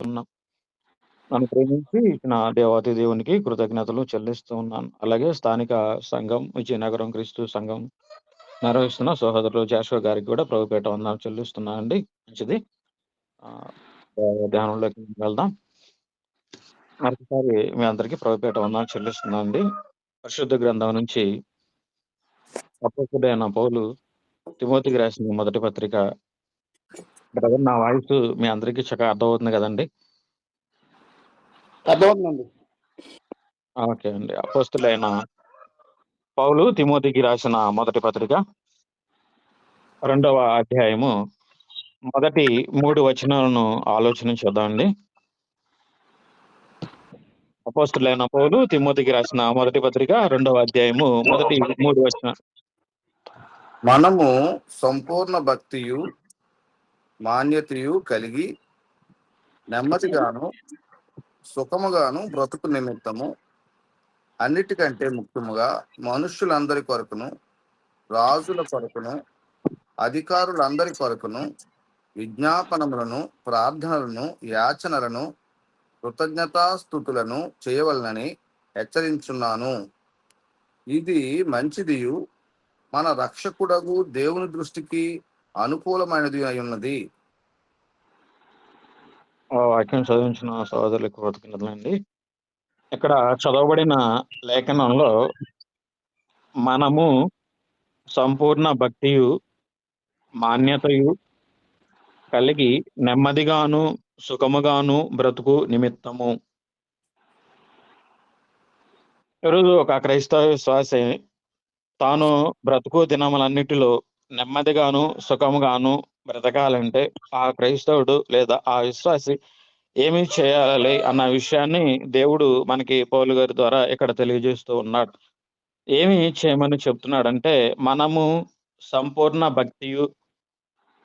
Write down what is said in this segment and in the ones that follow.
ఉన్నాం. నన్ను ప్రేమించి ఇచ్చిన దేవాతి దేవునికి కృతజ్ఞతలు చెల్లిస్తూ ఉన్నాను. అలాగే స్థానిక సంఘం, విజయనగరం క్రీస్తు సంఘం నిర్వహిస్తున్న సహోదరులు జాషువా గారికి కూడా ప్రభుపేట వందనాలు చెల్లిస్తున్నానండి. మంచిది. ఆహ్, ధ్యానంలోకి వెళ్దాం. మరొకసారి మీ అందరికీ ప్రభుపేట వందనాలు చెల్లిస్తున్నానండి. పరిశుద్ధ గ్రంథం నుంచి అపోస్తలుడైన పౌలు తిమోతికి రాసిన మొదటి పత్రిక. బ్రదర్, నా వాయిస్ మీ అందరికీ చక్కగా అర్థమవుతుంది కదండీ! అర్థమవుతుందండి. ఓకే అండి. అపోస్తలుడైన పౌలు తిమోతికి రాసిన మొదటి పత్రిక 2వ అధ్యాయము మొదటి 3 వచనాలను ఆలోచన చేద్దామండి. అపోస్తలుడైన పౌలు తిమోతికి రాసిన మొదటి పత్రిక 2వ అధ్యాయము మొదటి 3 వచనాలు. మనము సంపూర్ణ భక్తియు మాన్యతయు కలిగి నెమ్మదిగాను సుఖముగాను బ్రతుకు నిమిత్తము అన్నిటికంటే ముఖ్యముగా మనుష్యులందరి కొరకును రాజుల కొరకును అధికారులందరి కొరకును విజ్ఞాపనములను ప్రార్థనలను యాచనలను కృతజ్ఞతాస్తుతులను చేయవలనని హెచ్చరించున్నాను. ఇది మంచిదియు మన రక్షకుడగు దేవుని దృష్టికి అనుకూలమైనది అయి ఉన్నది. వాక్యం చదివించిన సహోదరులకు కృతజ్ఞతలండి. ఇక్కడ చదవబడిన లేఖనంలో మనము సంపూర్ణ భక్తియు మాన్యతయు కలిగి నెమ్మదిగాను సుఖముగాను బ్రతుకు నిమిత్తము. ఈరోజు ఒక క్రైస్తవ విశ్వాసి తాను బ్రతుకు దినములన్నిటిలో నెమ్మదిగాను సుఖముగాను బ్రతకాలంటే ఆ క్రైస్తవుడు లేదా ఆ విశ్వాసి ఏమి చేయాలి అన్న విషయాన్ని దేవుడు మనకి పౌలు గారి ద్వారా ఇక్కడ తెలియజేస్తూ ఉన్నాడు. ఏమి చేయమని చెప్తున్నాడంటే, మనము సంపూర్ణ భక్తియు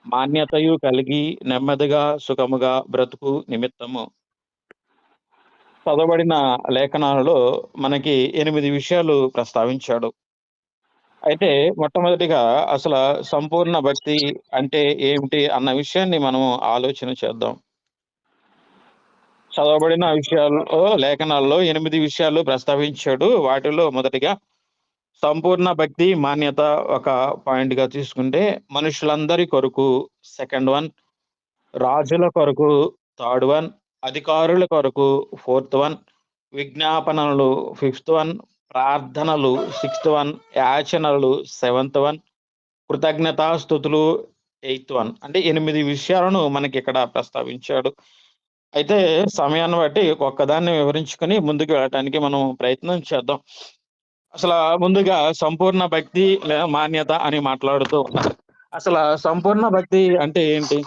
మాన్యతయు కలిగి నెమ్మదిగా సుఖముగా బ్రతుకు నిమిత్తము. చదవబడిన లేఖనాలలో మనకి 8 విషయాలు ప్రస్తావించాడు. అయితే మొట్టమొదటిగా అసలు సంపూర్ణ భక్తి అంటే ఏమిటి అన్న విషయాన్ని మనం ఆలోచన చేద్దాం. చదవబడిన విషయాల్లో లేఖనాల్లో 8 విషయాలు ప్రస్తావించాడు. వాటిలో మొదటిగా సంపూర్ణ భక్తి మాన్యత ఒక పాయింట్ గా తీసుకుంటే, మనుషులందరి కొరకు సెకండ్ వన్, రాజుల కొరకు థర్డ్ వన్, అధికారుల కొరకు ఫోర్త్ వన్, విజ్ఞాపనలు ఫిఫ్త్ వన్, ప్రార్థనలు సిక్స్త్ వన్, యాచనలు సెవెంత్ వన్, కృతజ్ఞతాస్తుతులు ఎయిత్ వన్. అంటే 8 విషయాలను మనకి ఇక్కడ ప్రస్తావించాడు. అయితే సమయాన్ని బట్టి ఒక్కదాన్ని వివరించుకొని ముందుకు వెళ్ళటానికి మనం ప్రయత్నం చేద్దాం. అసలు ముందుగా సంపూర్ణ భక్తి లేదా మాన్యత అని మాట్లాడుతూ ఉన్నారు. అసలు సంపూర్ణ భక్తి అంటే ఏంటి?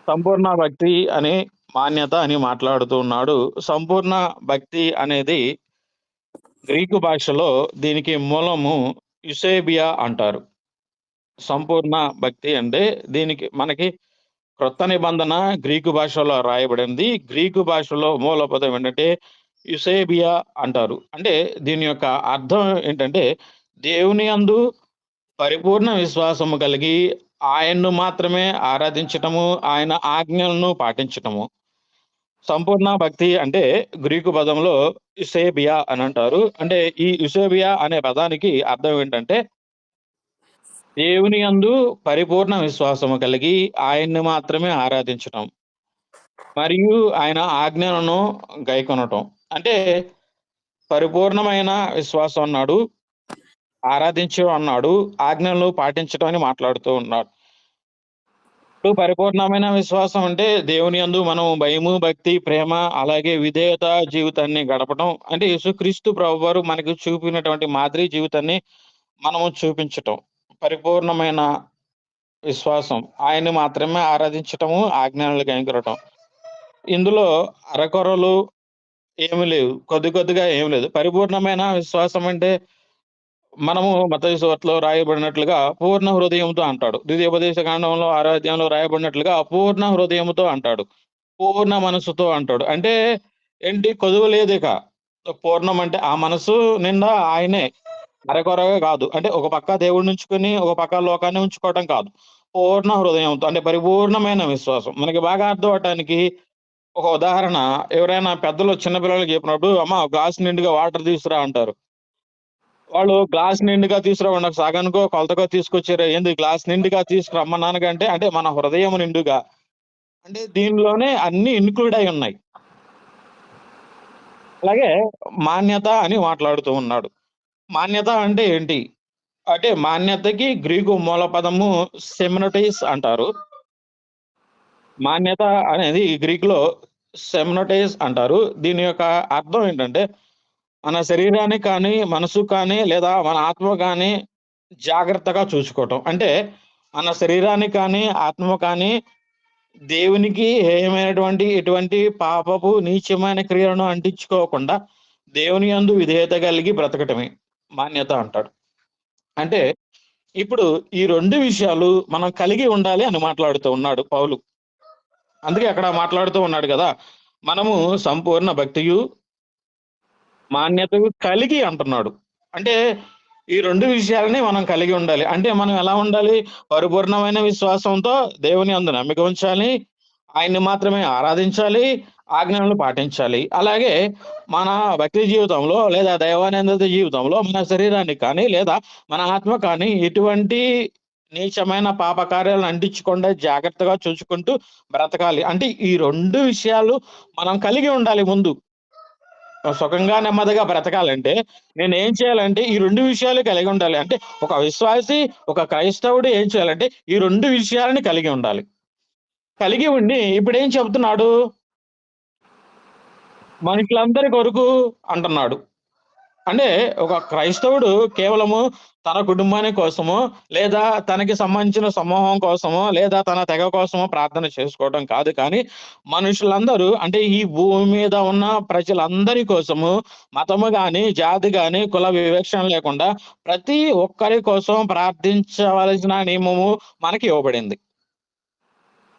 సంపూర్ణ భక్తి అని మాన్యత అని మాట్లాడుతూ ఉన్నాడు. సంపూర్ణ భక్తి అనేది గ్రీకు భాషలో దీనికి మూలము యుసేబియా అంటారు. సంపూర్ణ భక్తి అంటే దీనికి మనకి క్రొత్త నిబంధన గ్రీకు భాషలో రాయబడింది. గ్రీకు భాషలో మూల పదం ఏంటంటే యుసేబియా అంటారు. అంటే దీని యొక్క అర్థం ఏంటంటే, దేవుని యందు పరిపూర్ణ విశ్వాసము కలిగి ఆయన్ను మాత్రమే ఆరాధించటము, ఆయన ఆజ్ఞలను పాటించటము. సంపూర్ణ భక్తి అంటే గ్రీకు పదంలో యుసేబియా అని అంటారు. అంటే ఈ యుసేబియా అనే పదానికి అర్థం ఏంటంటే, దేవుని యందు పరిపూర్ణ విశ్వాసము కలిగి ఆయన్ని మాత్రమే ఆరాధించటం మరియు ఆయన ఆజ్ఞలను గైకొనటం. అంటే పరిపూర్ణమైన విశ్వాసం అన్నాడు, ఆరాధించడం అన్నాడు, ఆజ్ఞలను పాటించడం అని మాట్లాడుతూ ఉన్నాడు. ఇప్పుడు పరిపూర్ణమైన విశ్వాసం అంటే దేవుని యందు మనం భయము, భక్తి, ప్రేమ అలాగే విధేయత జీవితాన్ని గడపడం. అంటే యేసుక్రీస్తు ప్రభువారు మనకు చూపినటువంటి మాదిరి జీవితాన్ని మనము చూపించటం. పరిపూర్ణమైన విశ్వాసం, ఆయన్ని మాత్రమే ఆరాధించటము, ఆజ్ఞలను గైకొనటం. ఇందులో అరకొరలు ఏమి లేవు, కొద్దిగా ఏమి లేదు. పరిపూర్ణమైన విశ్వాసం అంటే మనము మత్తయి సువార్తలో రాయబడినట్లుగా పూర్ణ హృదయంతో అంటాడు. ద్వితీయోపదేశ కాండంలో 6వ అధ్యాయంలో రాయబడినట్లుగా పూర్ణ హృదయముతో అంటాడు, పూర్ణ మనసుతో అంటాడు. అంటే ఏంటి? కొదువ లేదు ఇక. పూర్ణం అంటే ఆ మనసు నిండా ఆయనే, అరకొరగా కాదు. అంటే ఒక పక్క దేవుడిని ఉంచుకొని ఒక పక్క లోకాన్ని ఉంచుకోవటం కాదు. పూర్ణ హృదయంతో అంటే పరిపూర్ణమైన విశ్వాసం. మనకి బాగా అర్థం అవ్వటానికి ఒక ఉదాహరణ, ఎవరైనా పెద్దలు చిన్న పిల్లలకి చెప్పినప్పుడు, "అమ్మ గ్లాస్ నిండుగా వాటర్ తీసుకురా" అంటారు. వాళ్ళు గ్లాస్ నిండుగా తీసుకురాకుండా సగానికో, కొలతకో తీసుకొచ్చారు. ఏంది గ్లాస్ నిండుగా తీసుకురమ్మన్నానుగా అంటే మన హృదయం నిండుగా. అంటే దీనిలోనే అన్నీ ఇన్‌క్లూడ్ అయ్యి ఉన్నాయి. అలాగే మాన్యత అని మాట్లాడుతూ ఉన్నాడు. మాన్యత అంటే ఏంటి? అంటే మాన్యతకి గ్రీకు మూల పదము సెమ్నోటైస్ అంటారు. మాన్యత అనేది గ్రీక్‌లో సెమ్నోటైస్ అంటారు. దీని యొక్క అర్థం ఏంటంటే, మన శరీరాన్ని కానీ, మనసు కానీ, లేదా మన ఆత్మ కానీ జాగ్రత్తగా చూసుకోవటం. అంటే మన శరీరాన్ని కానీ, ఆత్మ కానీ దేవునికి హేయమైనటువంటి ఎటువంటి పాపపు, నీచమైన క్రియలను అంటించుకోకుండా దేవుని యందు విధేయత కలిగి బ్రతకటమే మాన్యత అంటాడు. అంటే ఇప్పుడు ఈ 2 విషయాలు మనం కలిగి ఉండాలి అని మాట్లాడుతూ ఉన్నాడు పౌలు. అందుకే అక్కడ మాట్లాడుతూ ఉన్నాడు గదా! మనము సంపూర్ణ భక్తియు, మాన్యతయు కలిగి అంటున్నాడు. అంటే ఈ 2 విషయాలని మనం కలిగి ఉండాలి. అంటే మనం ఎలా ఉండాలి? పరిపూర్ణమైన విశ్వాసంతో దేవుని యందు నమ్మిక ఉంచాలి. ఆయన్ని మాత్రమే ఆరాధించాలి. ఆజ్ఞలను పాటించాలి. అలాగే మన భక్తి జీవితంలో లేదా దైవానందిత జీవితంలో మన శరీరాన్ని కానీ, లేదా మన ఆత్మ కానీ ఎటువంటి నీచమైన పాప కార్యాలను అంటించకుండా జాగ్రత్తగా చూసుకుంటూ బ్రతకాలి. అంటే ఈ 2 విషయాలు మనం కలిగి ఉండాలి ముందు. సుఖంగా, నెమ్మదిగా బ్రతకాలంటే నేనేం చేయాలంటే ఈ 2 విషయాలు కలిగి ఉండాలి. అంటే ఒక విశ్వాసి, ఒక క్రైస్తవుడు ఏం చేయాలంటే ఈ 2 విషయాలని కలిగి ఉండాలి. కలిగి ఉండి ఇప్పుడేం చెప్తున్నాడు? మనుషులందరి కొరకు అంటున్నాడు. అంటే ఒక క్రైస్తవుడు కేవలము తన కుటుంబాని కోసమో, లేదా తనకి సంబంధించిన సమూహం కోసమో, లేదా తన తెగ కోసమో ప్రార్థన చేసుకోవడం కాదు కానీ, మనుషులందరూ అంటే ఈ భూమి మీద ఉన్న ప్రజలందరి కోసము మతము గాని, జాతి గాని, కుల వివక్షణ లేకుండా ప్రతి ఒక్కరి కోసం ప్రార్థించవలసిన నియమము మనకి ఇవ్వబడింది.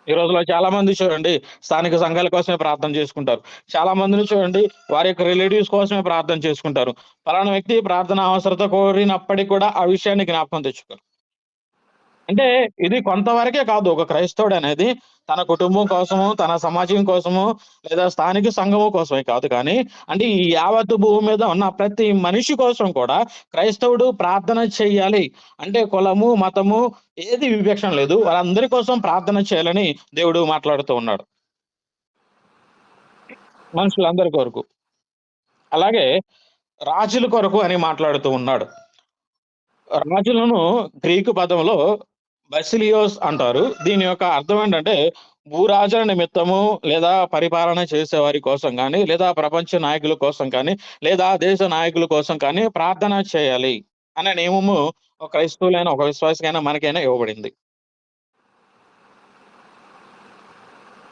ఈ రోజుల్లో చాలా మంది చూడండి స్థానిక సంఘాల కోసమే ప్రార్థన చేసుకుంటారు. చాలా మందిని చూడండి వారి యొక్క రిలేటివ్స్ కోసమే ప్రార్థన చేసుకుంటారు. పలానా వ్యక్తి ప్రార్థన అవసరత కోరినప్పటికి కూడా ఆ విషయాన్ని జ్ఞాపకం తెచ్చుకోరు. అంటే ఇది కొంతవరకే కాదు. ఒక క్రైస్తవుడనేది తన కుటుంబం కోసము, తన సమాజం కోసము, లేదా స్థానిక సంఘము కోసమే కాదు కానీ, అంటే ఈ యావత్తు భూమి మీద ఉన్న ప్రతి మనిషి కోసం కూడా క్రైస్తవుడు ప్రార్థన చెయ్యాలి. అంటే కులము, మతము ఏది వివక్షణ లేదు. వాళ్ళందరి కోసం ప్రార్థన చేయాలని దేవుడు మాట్లాడుతూ ఉన్నాడు. మనుషులందరి కొరకు. అలాగే రాజుల కొరకు అని మాట్లాడుతూ ఉన్నాడు. రాజులను గ్రీకు పదంలో బసిలియోస్ అంటారు. దీని యొక్క అర్థం ఏంటంటే, భూరాజుల నిమిత్తము లేదా పరిపాలన చేసేవారి కోసం గాని, లేదా ప్రపంచ నాయకుల కోసం కానీ, లేదా దేశ నాయకుల కోసం కానీ ప్రార్థన చేయాలి అనే నియమము ఒక క్రైస్తవులైన, ఒక విశ్వాసికైనా మనకైనా ఇవ్వబడింది.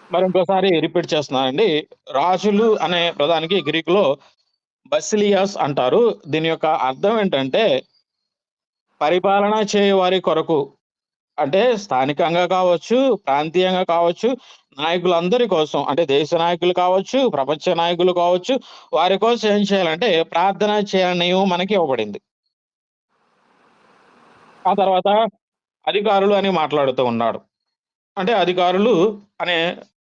మరి ఇంకోసారి రిపీట్ చేస్తున్నానండి. రాజులు అనే పదానికి గ్రీకులో బసిలియాస్ అంటారు. దీని యొక్క అర్థం ఏంటంటే, పరిపాలన చేయువారి కొరకు. అంటే స్థానికంగా కావచ్చు, ప్రాంతీయంగా కావచ్చు, నాయకులందరి కోసం అంటే దేశ నాయకులు కావచ్చు, ప్రపంచ నాయకులు కావచ్చు, వారి కోసం ఏం చేయాలంటే ప్రార్థన చేయాలని నియమం మనకి ఇవ్వబడింది. ఆ తర్వాత అధికారులు అని మాట్లాడుతూ ఉన్నాడు. అంటే అధికారులు అనే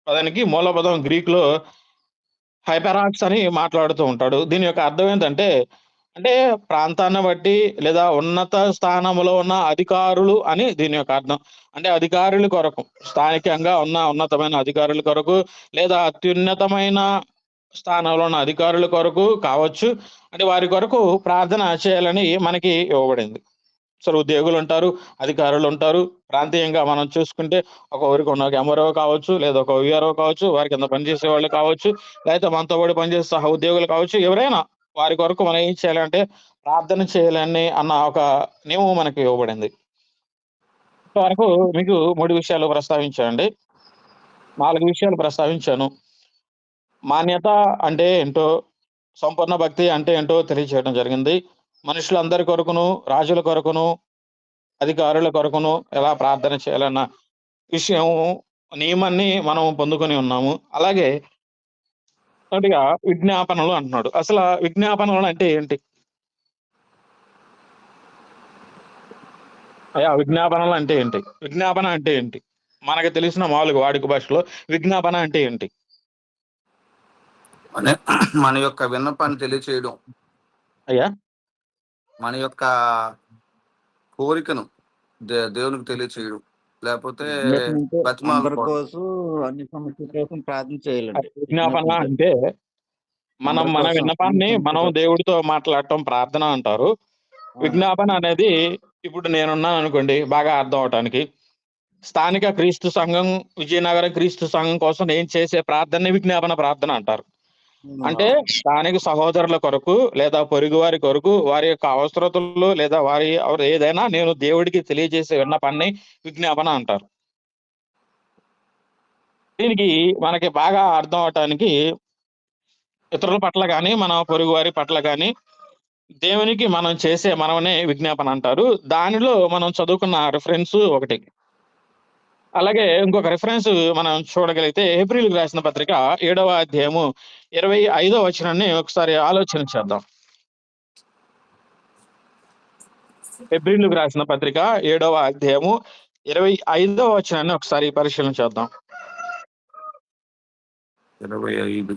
పదానికి మూల పదం గ్రీక్‌లో హైపరాక్స్ అని మాట్లాడుతూ ఉంటాడు. దీని యొక్క అర్థం ఏంటంటే, అంటే ప్రాంతాన్ని బట్టి లేదా ఉన్నత స్థానంలో ఉన్న అధికారులు అని దీని యొక్క అర్థం. అంటే అధికారుల కొరకు, స్థానికంగా ఉన్న ఉన్నతమైన అధికారుల కొరకు, లేదా అత్యున్నతమైన స్థానంలో ఉన్న అధికారుల కొరకు కావచ్చు. అంటే వారి కొరకు ప్రార్థన చేయాలని మనకి ఇవ్వబడింది. అసలు ఉద్యోగులుంటారు, అధికారులుంటారు. ప్రాంతీయంగా మనం చూసుకుంటే ఒక ఊరికి ఉన్న ఒక ఎంఆర్‌ఓ కావచ్చు, లేదా ఒక వీఆర్‌ఓ కావచ్చు, వారి కింద పనిచేసేవాళ్ళు కావచ్చు, లేకపోతే మనతో పాటు పనిచేసే సహ ఉద్యోగులు కావచ్చు, ఎవరైనా వారి కొరకు మనం ఏం చేయాలంటే ప్రార్థన చేయాలని అన్న ఒక నియమం మనకి ఇవ్వబడింది. ఇంతవరకు మీకు 3 విషయాలు ప్రస్తావించానండి. 4 విషయాలు ప్రస్తావించాను. మాన్యత అంటే ఏంటో, సంపూర్ణ భక్తి అంటే ఏంటో తెలియజేయడం జరిగింది. మనుషులందరి కొరకును, రాజుల కొరకును, అధికారుల కొరకును ఎలా ప్రార్థన చేయాలన్న విషయం నియమాన్ని మనం పొందుకొని ఉన్నాము. అలాగే మొదటిగా విజ్ఞాపనలు అంటున్నాడు. అసల విజ్ఞాపనలు అంటే ఏంటి? అయ్యా విజ్ఞాపనలు అంటే ఏంటి? విజ్ఞాపన అంటే ఏంటి? మనకు తెలిసిన మామూలుగా వాడుక భాషలో విజ్ఞాపన అంటే ఏంటి? మన మన యొక్క విన్నపాన్ని తెలియచేయడం, అయ్యా మన యొక్క కోరికను దేవునికి తెలియచేయడం, లేకపోతే విజ్ఞాపన అంటే అందరి బతిమాలుకోవడం. కోసం అన్ని సమస్యల కోసం ప్రార్థన చేయాలండి. విజ్ఞాపన అంటే మనం అందరి మన కోసం అన్ని విన్నపాన్ని మనం సమస్యల దేవుడితో మాట్లాడటం ప్రార్థన అంటారు. ఆ, విజ్ఞాపన అనేది ఇప్పుడు నేనున్నాను అనుకోండి బాగా అర్థం అవటానికి. స్థానిక క్రీస్తు సంఘం, విజయనగరం క్రీస్తు సంఘం కోసం నేను చేసే ప్రార్థనని విజ్ఞాపన ప్రార్థన అంటారు. అంటే స్థానిక సహోదరుల కొరకు లేదా పొరుగు వారి కొరకు వారి యొక్క అవసరతలు లేదా వారి ఏదైనా నేను దేవుడికి తెలియజేసే విన్నపాన్ని విజ్ఞాపన అంటారు. దీనికి మనకి బాగా అర్థం అవటానికి ఇతరుల పట్ల గాని, మన పొరుగు వారి పట్ల గాని దేవునికి మనం చేసే మనవనే విజ్ఞాపన అంటారు. దానిలో మనం చదువుకున్న రిఫరెన్స్ ఒకటి. అలాగే ఇంకొక రిఫరెన్స్ మనం చూడగలిగితే ఏప్రిల్‌కి రాసిన పత్రిక 7వ అధ్యాయము 25వ వచనాన్ని ఒకసారి ఆలోచన చేద్దాం. ఏప్రిల్‌కి రాసిన పత్రిక 7వ అధ్యాయము 25వ వచనాన్ని ఒకసారి పరిశీలన చేద్దాం. 25.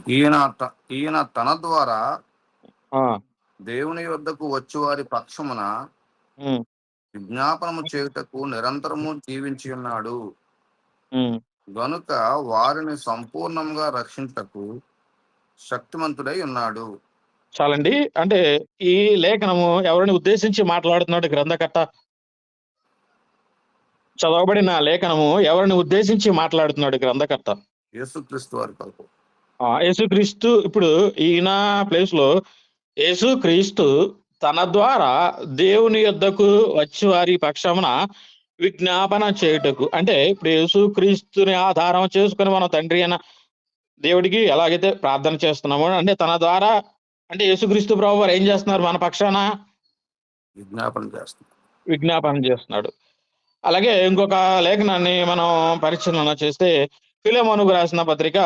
ఈయన తన ద్వారా ఆ! దేవుని యొద్దకు వచ్చు వారి పక్షమున హ్మ్. విజ్ఞాపనము చేయుటకు నిరంతరము జీవించి ఉన్నాడు. హ్మ్. గనుక వారిని సంపూర్ణంగా రక్షించుటకు శక్తిమంతుడై ఉన్నాడు. చాలండి. అంటే ఈ లేఖనము ఎవరిని ఉద్దేశించి మాట్లాడుతున్నాడు గ్రంథకర్త? చదవబడిన లేఖనము ఎవరిని ఉద్దేశించి మాట్లాడుతున్నాడు గ్రంథకర్త? యేసుక్రీస్తు వారి కొరకు. యేసుక్రీస్తు ఇప్పుడు ఈయన ప్లేస్‌లో యేసుక్రీస్తు తన ద్వారా దేవుని యొద్దకు వచ్చి వారి పక్షమున విజ్ఞాపన చేయుటకు అంటే ఇప్పుడు యేసుక్రీస్తుని ఆధారం చేసుకొని మనం తండ్రి అయిన దేవుడికి ఎలాగైతే ప్రార్థన చేస్తున్నామో అంటే తన ద్వారా అంటే యేసుక్రీస్తు ప్రభువారు ఏం చేస్తున్నారు మన పక్షాన? విజ్ఞాపన చేస్తున్నాడు. విజ్ఞాపన చేస్తున్నాడు. అలాగే ఇంకొక లేఖనాన్ని మనం పరిశీలన చేస్తే ఫిలెమోనుకు రాసిన పత్రిక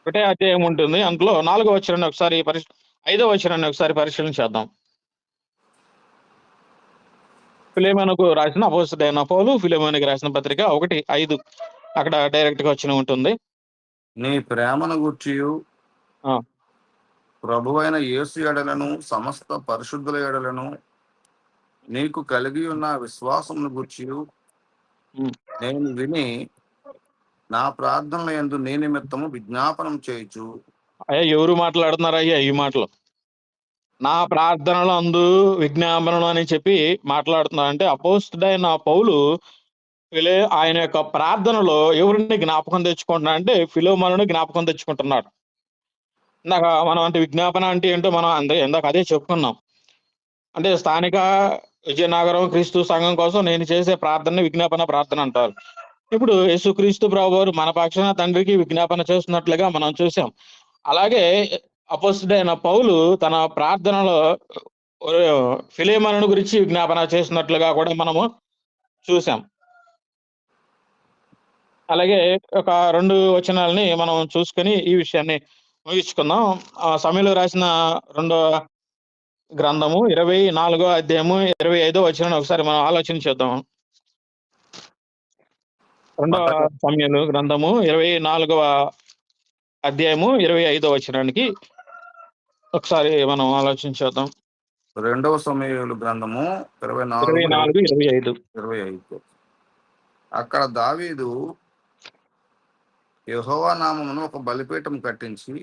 ఒకటే అధ్యాయం ఉంటుంది. అందులో 4వ వచనాన్ని ఒకసారి 5వ వచనాన్ని ఒకసారి పరిశీలన చేద్దాం. ఫిలెమోనుకు రాసిన అపోస్తలుడైన పౌలు ఫిలెమోనుకు రాసిన పత్రిక 1:5 అక్కడ డైరెక్ట్‌గా వచనం ఉంటుంది. నీ ప్రేమను గూర్చియు ఆ! ప్రభువైన యేసు ఎడలను సమస్త పరిశుద్ధుల ఎడలను నీకు కలిగి ఉన్న విశ్వాసమును గూర్చియు హ్మ్. నేను విని నా ప్రార్థనల యందు నీ నిమిత్తము విజ్ఞాపనం చేయుచు. అయ్యా ఎవరు మాట్లాడుతున్నారయ్యా ఈ మాటలు? నా ప్రార్థనలు అందు విజ్ఞాపనలు అని చెప్పి మాట్లాడుతున్నారంటే అపోస్తలుడైన పౌలు ఆయన యొక్క ప్రార్థనలో ఎవరిని జ్ఞాపకం తెచ్చుకుంటున్నాడంటే ఫిలెమోనుని జ్ఞాపకం తెచ్చుకుంటున్నాడు. ఇందాక మనం అంటే విజ్ఞాపన అంటే ఏంటో మనం ఇందాక అదే చెప్పుకున్నాం. అంటే స్థానిక విజయనగరం క్రీస్తు సంఘం కోసం నేను చేసే ప్రార్థనని విజ్ఞాపన ప్రార్థన అంటారు. ఇప్పుడు యేసుక్రీస్తు ప్రభువారు మన పక్షాన తండ్రికి విజ్ఞాపన చేస్తున్నట్లుగా మనం చూసాం. అలాగే అపోస్తలుడైన పౌలు తన ప్రార్థనలో ఫిలెమోనుని గురించి విజ్ఞాపన చేస్తున్నట్లుగా కూడా మనము చూసాం. అలాగే ఒక 2 వచనాలని మనం చూసుకొని ఈ విషయాన్ని ముగించుకుందాం. సమయంలో రాసిన రెండో గ్రంథము 24వ అధ్యాయము 25వ వచనాన్ని ఒకసారి మనం ఆలోచన చేద్దాం. రెండవ మొదటి సమూయేలు గ్రంథము 24వ అధ్యాయము 25వ వచనానికి ఒకసారి మనం ఆలోచన చేద్దాం. 2వ సమూయేలు గ్రంథము 24, 24, 25. 25. అక్కడ దావీదు యెహోవా నామమును ఒక బలిపీఠం కట్టించి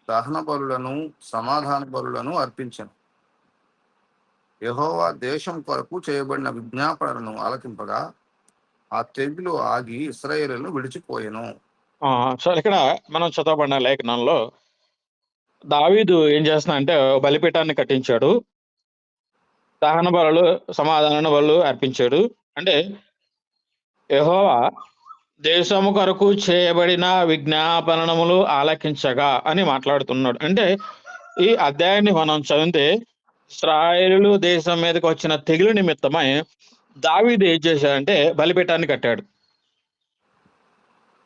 దహన బలులను సమాధాన బలులను అర్పించెను. యెహోవా దేశం కొరకు చేయబడిన విజ్ఞాపనలను ఆలకింపగా ఆ తెగులు ఆగి ఇశ్రాయేలును విడిచిపోయెను. సరే ఇక్కడ మనం చదవబడిన లేఖనంలో దావీదు ఏం చేస్తున్నాడంటే బలిపీఠాన్ని కట్టించాడు. దహన బలులు, సమాధాన బలులు అర్పించాడు. అంటే యెహోవా దేశము కొరకు చేయబడిన విజ్ఞాపనములు ఆలకించగా అని మాట్లాడుతున్నాడు. అంటే ఈ అధ్యాయాన్ని మనం చదివితే ఇశ్రాయేలు దేశం మీదకి వచ్చిన తెగులు నిమిత్తమై దావీదు ఏం చేశాడంటే బలిపీఠాన్ని కట్టాడు.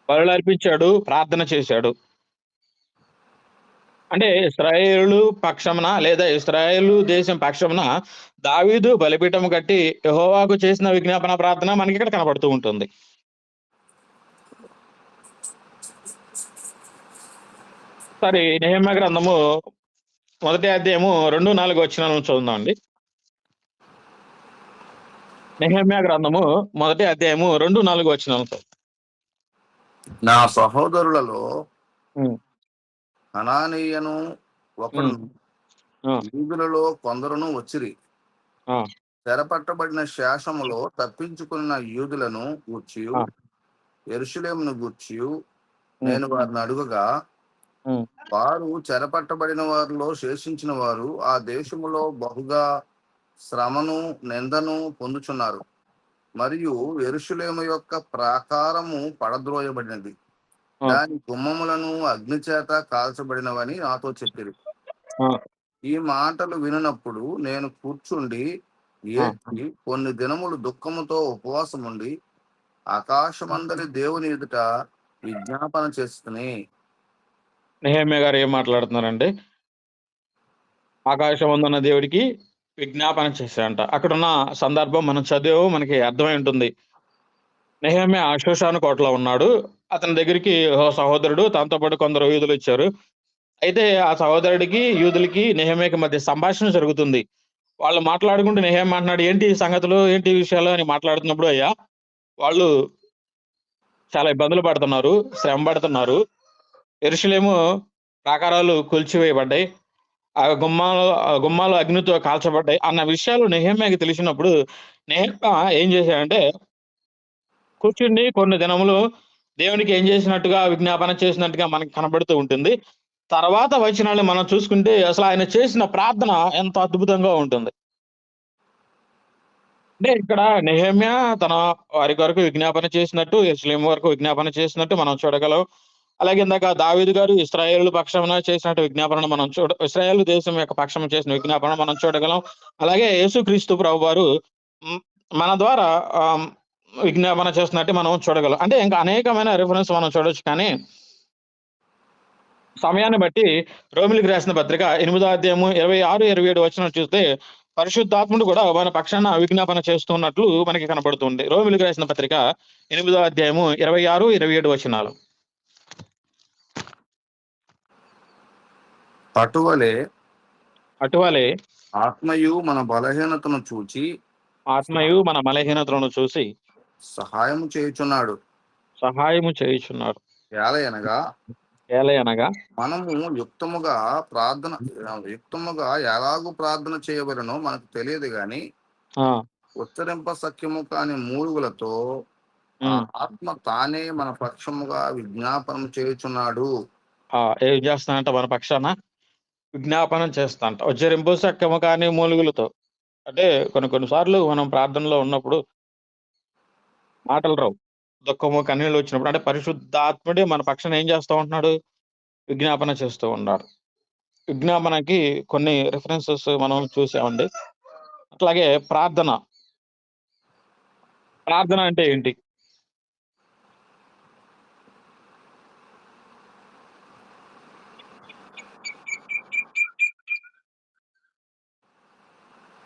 బలులు అర్పించాడు, ప్రార్థన చేశాడు. అంటే ఇశ్రాయేలు పక్షమున లేదా ఇశ్రాయేలు దేశం పక్షమున దావీదు బలిపీఠం కట్టి యెహోవాకు చేసిన విజ్ఞాపన ప్రార్థన మనకి ఇక్కడ కనబడుతూ ఉంటుంది. సరే, నెహెమ్యా గ్రంథము మొదటి అధ్యాయము 2-4 వచనాలను చదువుదామండి. నెహెమ్యా గ్రంథము మొదటి అధ్యాయము 2-4 వచనాలను చదువు. నా సహోదరులలో ఉమ్, హనానీయను ఒకడు, ఆ, యూదులలో కొందరును వచ్చిరి. ఆ, చెరపట్టబడిన శేషములో తప్పించుకున్న యూదులను గూర్చియు ఆ, యెరూషలేమును గూర్చియు ఉమ్, నేను వారిని అడుగగా, ఉమ్, వారు చెరపట్టబడిన వారిలో శేషించిన వారు ఆ దేశములో బహుగా శ్రమను నిందను పొందుచున్నారు, మరియు యెరూషలేము యొక్క ప్రాకారము పడద్రోయబడినది, ఆ, దాని గుమ్మములను అగ్నిచేత కాల్చబడినవని నాతో చెప్పిరి. ఆ, ఈ మాటలు వినినప్పుడు నేను కూర్చుండి ఏడ్చి కొన్ని దినములు దుఃఖముతో ఉపవాసముండి ఆకాశమందలి దేవుని ఎదుట విజ్ఞాపన చేస్తుని. నెహెమ్యా గారు ఏం మాట్లాడుతున్నారంటే, ఆకాశం అందున్న దేవుడికి విజ్ఞాపన చేశాడంట. అక్కడున్న సందర్భం మనం చదివాము, మనకి అర్థమై ఉంటుంది. నెహెమ్యా షూషాను కోటలో ఉన్నాడు. అతని దగ్గరికి ఓ సహోదరుడు, తనతో పాటు కొందరు యూదులు వచ్చారు. అయితే ఆ సహోదరుడికి యూదులకి నెహెమ్యాకి మధ్య సంభాషణ జరుగుతుంది. వాళ్ళు మాట్లాడుకుంటూ నెహెమ్యా అంటున్నాడు, ఏంటి ఈ సంగతులు, ఏంటి ఈ విషయాలు అని మాట్లాడుతున్నప్పుడు, అయ్యా వాళ్ళు చాలా ఇబ్బందులు పడుతున్నారు, శ్రమ పడుతున్నారు. యెరూషలేము ప్రాకారాలు కూల్చివేయబడ్డాయి, ఆ గుమ్మాలు అగ్నితో కాల్చబడ్డాయి అన్న విషయాలు నెహెమ్యాకి తెలిసినప్పుడు నెహెమ్యా ఏం చేశాడంటే, కూర్చుండి కొన్ని దినములు దేవునికి ఏం చేసినట్టుగా విజ్ఞాపన చేసినట్టుగా మనకు కనబడుతూ ఉంటుంది. తర్వాత వచనాలు మనం చూసుకుంటే అసలు ఆయన చేసిన ప్రార్థన ఎంత అద్భుతంగా ఉంటుంది. అంటే ఇక్కడ నెహెమ్యా తన వారి కొరకు విజ్ఞాపన చేసినట్టు, యెరూషలేము వరకు విజ్ఞాపన చేసినట్టు మనం చూడగలం. అలాగే ఇందాక దావీదు గారు ఇశ్రాయేలు పక్షమున చేసినట్టు విజ్ఞాపనను మనం ఇశ్రాయేలు దేశం యొక్క పక్షం చేసిన విజ్ఞాపన మనం చూడగలం. అలాగే యేసుక్రీస్తు ప్రభువారు హ్మ్, మన ద్వారా విజ్ఞాపన చేస్తున్నట్టు మనం చూడగలం. అంటే ఇంకా అనేకమైన రిఫరెన్స్ మనం చూడొచ్చు. కానీ సమయాన్ని బట్టి రోమిలికి రాసిన పత్రిక 8వ అధ్యాయము 26, 27 వచనాలు చూస్తే పరిశుద్ధాత్ముడు కూడా మన పక్షాన విజ్ఞాపన చేస్తున్నట్లు మనకి కనబడుతుంది. రోమిలికి రాసిన పత్రిక 8వ అధ్యాయము 26, 27 వచనాలు. అటువలే అటువలే ఆత్మయు మన బలహీనతను చూచి ఆత్మయు మన బలహీనతలను చూసి సహాయము చేయుచున్నాడు. సహాయము చేయుచున్నాడు. ఏలయనగా ఏలయనగా మనము యుక్తముగా ఎలాగూ ప్రార్థన చేయవలనో మనకు తెలియదు గాని ఆ, ఉచ్చరింప సఖ్యము కాని మూలుగులతో ఆ ఉమ్, ఆత్మ తానే మన పక్షముగా విజ్ఞాపనం చేయుచున్నాడు. ఏం చేస్తానంట మన పక్షాన విజ్ఞాపనం చేస్తాంట, ఉచ్చరింపు సఖ్యము కానీ మూలుగులతో. అంటే కొన్ని సార్లు మనం ప్రార్థనలో ఉన్నప్పుడు మాటలు రావు, దుఃఖము కన్నీళ్ళు వచ్చినప్పుడు అంటే పరిశుద్ధాత్ముడే మన పక్షాన ఏం చేస్తూ ఉంటున్నాడు, విజ్ఞాపన చేస్తూ ఉన్నాడు. విజ్ఞాపనకి కొన్ని రిఫరెన్సెస్ మనం చూసామండి. అట్లాగే ప్రార్థన ప్రార్థన అంటే ఏంటి?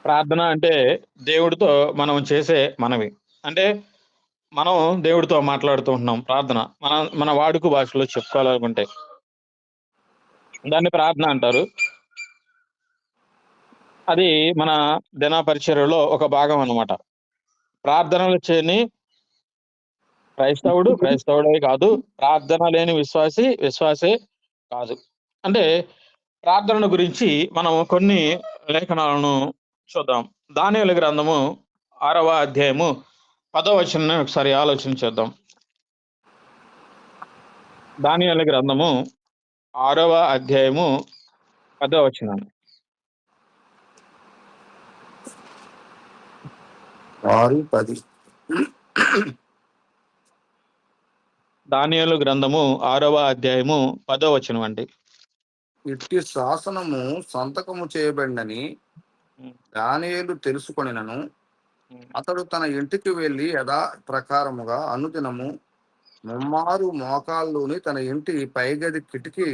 ప్రార్థన అంటే దేవుడితో మనం చేసే మనవి. అంటే మనం దేవుడితో మాట్లాడుతూ ఉంటున్నాం. ప్రార్థన మన మన వాడుక భాషలో చెప్పుకోవాలనుకుంటే దాన్ని ప్రార్థన అంటారు. అది మన దిన పరిచర్యలో ఒక భాగం అన్నమాట. ప్రార్థనలు చేయని క్రైస్తవుడే కాదు, ప్రార్థన లేని విశ్వాసే కాదు. అంటే ప్రార్థన గురించి మనం కొన్ని లేఖనాలను చూద్దాం. దానియేలు గ్రంథము 6వ అధ్యాయము 10వ వచనాన్ని ఒకసారి ఆలోచన చేద్దాం. దానియేలు గ్రంథము 6వ అధ్యాయము 10వ వచనం. 6:10. దానియేలు గ్రంథము 6వ అధ్యాయము 10వ వచనం అండి. ఇట్టి శాసనము సంతకము చేయబడినని ఉమ్, దానియేలు తెలుసుకొనినను ఉమ్, అతడు తన ఇంటికి వెళ్లి యథా ప్రకారముగా అనుదినము ముమ్మారు మోకాల్లోని తన ఇంటి పైగది కిటికీ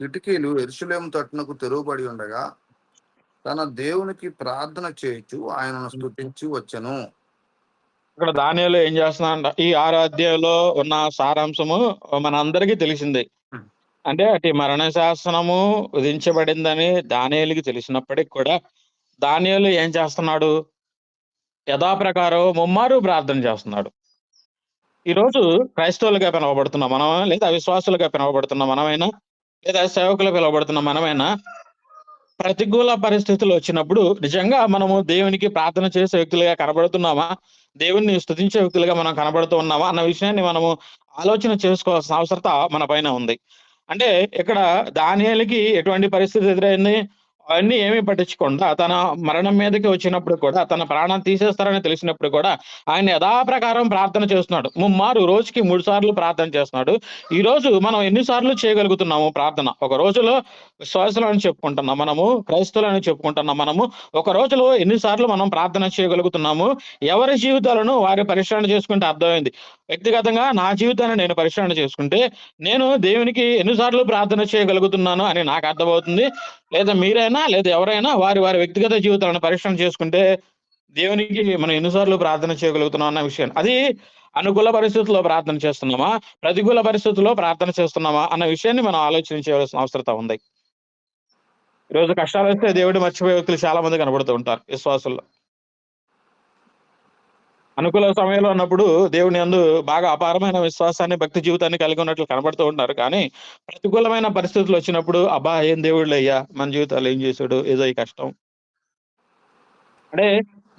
కిటికీలు యెరూషలేము తట్టునకు తెరువబడి ఉండగా తన దేవునికి ప్రార్థన చేయుచు ఆయనను స్తుతించి వచ్చెను. ఇక్కడ దానియేలు ఏం చేస్తున్నాడంట, ఈ 6 అధ్యాయంలో ఉన్న సారాంశము మనందరికీ తెలిసిందే. అంటే అటు మరణ శాసనము విధించబడిందని దానియేలుకి తెలిసినప్పటికి కూడా దానియేలు ఏం చేస్తున్నాడు, యథాప్రకారం ముమ్మారు ప్రార్థన చేస్తున్నాడు. ఈరోజు క్రైస్తవులుగా పిలువబడుతున్న మనం, లేదా అవిశ్వాసులుగా పిలువబడుతున్న మనమైనా, లేదా సేవకులు పిలువబడుతున్న మనమైనా, ప్రతికూల పరిస్థితులు వచ్చినప్పుడు నిజంగా మనము దేవునికి ప్రార్థన చేసే వ్యక్తులుగా కనబడుతున్నామా, దేవుణ్ణి స్తుతించే వ్యక్తులుగా మనం కనబడుతూ ఉన్నామా అన్న విషయాన్ని మనము ఆలోచన చేసుకోవాల్సిన అవసరత మన పైన ఉంది. అంటే ఇక్కడ దానియేలుకి ఎటువంటి పరిస్థితి ఎదురైంది, అవన్నీ ఏమీ పట్టించకుండా తన మరణం మీదకి వచ్చినప్పుడు కూడా, తన ప్రాణం తీసేస్తారని తెలిసినప్పుడు కూడా ఆయన యథాప్రకారం ప్రార్థన చేస్తున్నాడు. ముమ్మారు రోజుకి 3 సార్లు ప్రార్థన చేస్తున్నాడు. ఈ రోజు మనం ఎన్ని సార్లు చేయగలుగుతున్నాము ప్రార్థన? ఒక రోజులో విశ్వాసులని చెప్పుకుంటున్నాం మనము, క్రైస్తవులని చెప్పుకుంటున్నాం మనము. ఒక రోజులో ఎన్నిసార్లు మనం ప్రార్థన చేయగలుగుతున్నాము? ఎవరి జీవితాలను వారు పరిశీలన చేసుకుంటే అర్థమైంది. వ్యక్తిగతంగా నా జీవితాన్ని నేను పరిశీలన చేసుకుంటే, నేను దేవునికి ఎన్నిసార్లు ప్రార్థన చేయగలుగుతున్నాను అని నాకు అర్థమవుతుంది. లేదా మీరైనా, లేదా ఎవరైనా వారి వారి వ్యక్తిగత జీవితాలను పరిశీలన చేసుకుంటే, దేవునికి మనం ఎన్నిసార్లు ప్రార్థన చేయగలుగుతున్నాం అన్న విషయాన్ని, అది అనుకూల పరిస్థితుల్లో ప్రార్థన చేస్తున్నామా, ప్రతికూల పరిస్థితుల్లో ప్రార్థన చేస్తున్నామా అన్న విషయాన్ని మనం ఆలోచన చేయవలసిన అవసరం ఉంది. ఈరోజు కష్టాలు వస్తే దేవుడు మర్చిపోయే వ్యక్తులు చాలా మంది కనబడుతూ ఉంటారు విశ్వాసుల్లో. అనుకూల సమయంలో ఉన్నప్పుడు దేవుని యందు బాగా అపారమైన విశ్వాసాన్ని, భక్తి జీవితాన్ని కలిగి ఉన్నట్లు కనబడుతూ ఉంటారు. కానీ ప్రతికూలమైన పరిస్థితులు వచ్చినప్పుడు, అబ్బా ఏం దేవుళ్ళయ్యా, మన జీవితాలు ఏం చేశాడు, ఏదో ఈ కష్టం. అంటే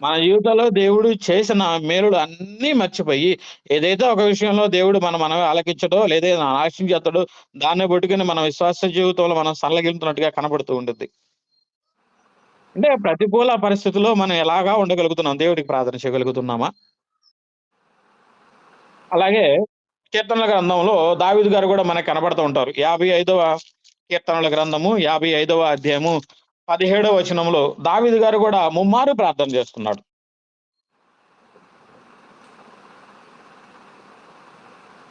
మన జీవితంలో దేవుడు చేసిన మేలులు అన్నీ మర్చిపోయి, ఏదైతే ఒక విషయంలో దేవుడు మనవి ఆలకించడో, లేదా నాశనం చేస్తాడో, దాన్ని పట్టుకుని మన విశ్వాస జీవితంలో మనం సల్లగిలుతున్నట్టుగా కనబడుతూ ఉంటుంది. అంటే ప్రతికూల పరిస్థితుల్లో మనం ఎలాగా ఉండగలుగుతున్నాం, దేవుడికి ప్రార్థన చేయగలుగుతున్నామా? అలాగే కీర్తనల గ్రంథంలో దావీదు గారు కూడా మనకు కనబడుతూ ఉంటారు. 55వ కీర్తనల గ్రంథము 55వ అధ్యాయము 17వ వచనంలో దావీదు గారు కూడా ముమ్మారు ప్రార్థన చేస్తున్నాడు.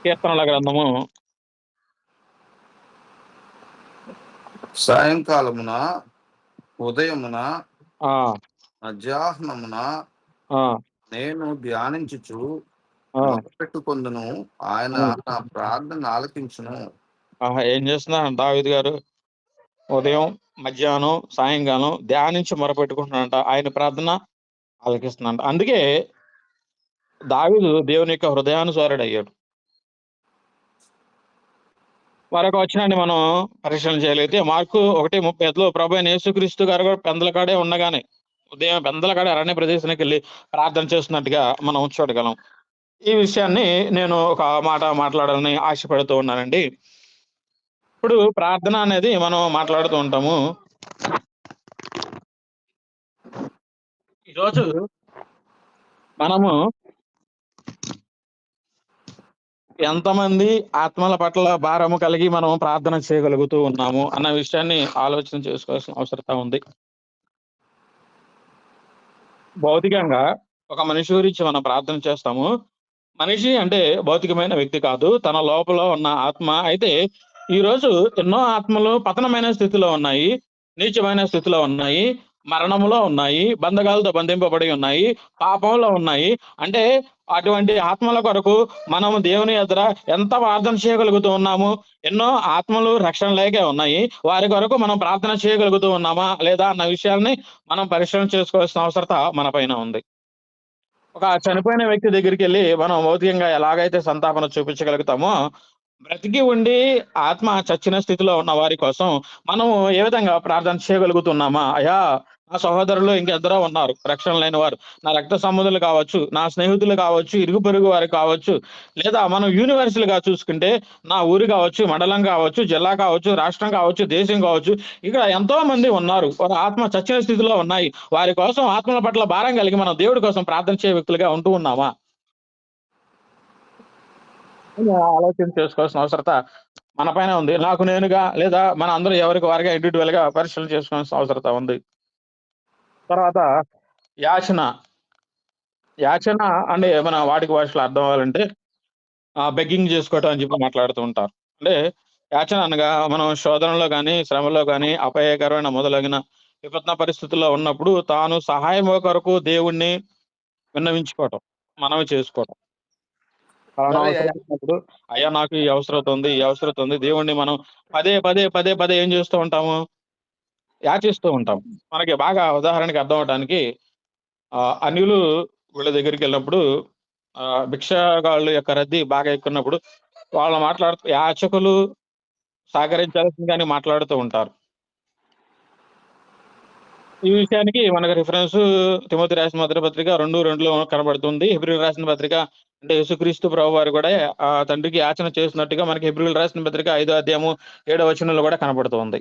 కీర్తనల గ్రంథము సాయంకాలమున, ఉదయమున, ఆ మధ్యాహ్నమున ఆ నేను ధ్యానించుచు ఆ మొరపెట్టుకొందును, ఆయన ఆ. నా ప్రార్థన ఆలకించును. ఏం చేస్తున్నాడు దావీదు గారు? ఉదయం, మధ్యాహ్నం, సాయంకాలం ధ్యానించి మొరపెట్టుకుంటున్నాడంట. ఆయన ప్రార్థన ఆలకిస్తున్నాడంట. అందుకే దావీదు దేవుని యొక్క హృదయానుసారుడు అయ్యాడు. మరొక వచనాన్ని మనం పరిశీలన చేయగలిగితే మార్కు 1:35లో ప్రభు అయిన యేసుక్రీస్తు గారు కూడా పెందలకాడే ఉండగానే, ఉదయం పెందలకాడే అరణ్య ప్రదేశానికి వెళ్ళి ప్రార్థన చేస్తున్నట్టుగా మనం చూడగలం. ఈ విషయాన్ని నేను ఒక మాట మాట్లాడాలని ఆశపడుతూ ఉన్నానండి. ఇప్పుడు ప్రార్థన అనేది మనం మాట్లాడుతూ ఉంటాము. ఈరోజు మనము ఎంతమంది ఆత్మల పట్ల భారము కలిగి మనం ప్రార్థన చేయగలుగుతూ ఉన్నాము అన్న విషయాన్ని ఆలోచన చేసుకోవాల్సిన అవసరం ఉంది. భౌతికంగా ఒక మనిషి గురించి మనం ప్రార్థన చేస్తాము. మనిషి అంటే భౌతికమైన వ్యక్తి కాదు, తన లోపల ఉన్న ఆత్మ. అయితే ఈరోజు ఎన్నో ఆత్మలు పతనమైన స్థితిలో ఉన్నాయి, నీచమైన స్థితిలో ఉన్నాయి, మరణములో ఉన్నాయి, బంధకాలతో బంధింపబడి ఉన్నాయి, పాపంలో ఉన్నాయి. అంటే అటువంటి ఆత్మల కొరకు మనము దేవుని ఎదుట ఎంత ప్రార్థన చేయగలుగుతూ ఉన్నాము? ఎన్నో ఆత్మలు రక్షణ లేకే ఉన్నాయి. వారి కొరకు మనం ప్రార్థన చేయగలుగుతూ ఉన్నామా లేదా అన్న విషయాల్ని మనం పరిశీలన చేసుకోవాల్సిన అవసరత మన పైన ఉంది. ఒక చనిపోయిన వ్యక్తి దగ్గరికి వెళ్ళి మనం భౌతికంగా ఎలాగైతే సంతాపన చూపించగలుగుతామో, బ్రతికి ఉండి ఆత్మ చచ్చిన స్థితిలో ఉన్న వారి కోసం మనము ఏ విధంగా ప్రార్థన చేయగలుగుతున్నామా? అయ్యా, నా సహోదరులు ఇంకెందరో ఉన్నారు రక్షణ లేని వారు, నా రక్త సంబంధులు కావచ్చు, నా స్నేహితులు కావచ్చు, ఇరుగు పొరుగు వారు కావచ్చు, లేదా మనం యూనివర్సల్ గా చూసుకుంటే నా ఊరు కావచ్చు, మండలం కావచ్చు, జిల్లా కావచ్చు, రాష్ట్రం కావచ్చు, దేశం కావచ్చు, ఇక్కడ ఎంతో మంది ఉన్నారు. వారి ఆత్మ చచ్చిన స్థితిలో ఉన్నాయి. వారి కోసం ఆత్మల పట్ల భారం కలిగి మనం దేవుడి కోసం ప్రార్థన చేయ వ్యక్తులుగా ఉంటూ ఉన్నామా? ఆలోచన చేసుకోవాల్సిన అవసరత మన పైన ఉంది. నాకు నేనుగా, లేదా మన అందరూ ఎవరికి వారిగా ఇండివిడ్యువల్ గా పరిశీలన చేసుకోవాల్సిన అవసరత ఉంది. తర్వాత యాచన. యాచన అంటే మన వాడికి భాషలో అర్థం అవ్వాలంటే బెగ్గింగ్ చేసుకోవటం అని చెప్పి మాట్లాడుతూ ఉంటారు. అంటే యాచన అనగా మనం శోధనలో కానీ శ్రమలో కానీ అపాయకరమైన మొదలగిన విపత్న పరిస్థితుల్లో ఉన్నప్పుడు తాను సహాయం కొరకు దేవుణ్ణి విన్నవించుకోవటం, మనవి చేసుకోవటం. పలానా సరే అవసరం వచ్చినప్పుడు అయ్యా నాకు ఈ అవసరత ఉంది, ఈ అవసరత ఉంది. దేవుణ్ణి మనం పదే పదే పదే పదే ఏం చేస్తూ ఉంటాము? యాచిస్తూ ఉంటాం. మనకి బాగా ఉదాహరణకి అర్థం అవటానికి అన్యులు వీళ్ళ దగ్గరికి వెళ్ళినప్పుడు భిక్షగాళ్ళ యొక్క రద్దీ బాగా ఎక్కున్నప్పుడు వాళ్ళు మాట్లాడుతూ యాచకులు సహకరించాల్సిందిగానే మాట్లాడుతూ ఉంటారు. ఈ విషయానికి మనకు రిఫరెన్స్ తిమోతి రాసిన మొదటి పత్రిక 2:2లో కనబడుతుంది. హెబ్రీయులకు రాసిన పత్రిక అంటే యేసుక్రీస్తు ప్రభువారు కూడా తండ్రికి యాచన చేసినట్టుగా మనకి హెబ్రీయులకు రాసిన పత్రిక 5వ అధ్యాయము 7వ వచనంలో కూడా కనబడుతుంది.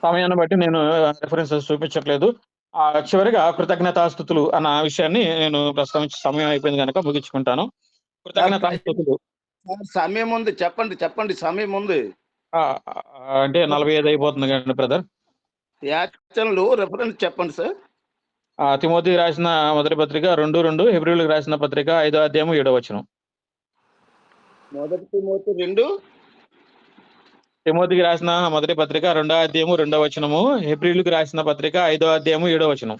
సమయాన్ని బట్టి నేను రిఫరెన్సెస్ చూపించట్లేదు. చివరిగా కృతజ్ఞతాస్తుతులు అన్న విషయాన్ని నేను ప్రస్తావించే సమయం అయిపోయింది గనక ముగించుకుంటాను. కృతజ్ఞతాస్తుతులు సమయం ఉంది, చెప్పండి సమయం ఉంది. అంటే 45 అయిపోతుంది కదండి బ్రదర్. యాచనలు రెఫరెన్స్ చెప్పండి సార్. తిమోతికి రాసిన మొదటి పత్రిక 2:2, హెబ్రీయులకు రాసిన పత్రిక 5వ అధ్యాయము 7వ వచనం. మొదటి తిమోతి 2 తిమోతికి రాసిన మొదటి పత్రిక 2వ అధ్యాయము 2వ వచనము, హెబ్రీయులకు రాసిన పత్రిక 5వ అధ్యాయము 7వ వచనం.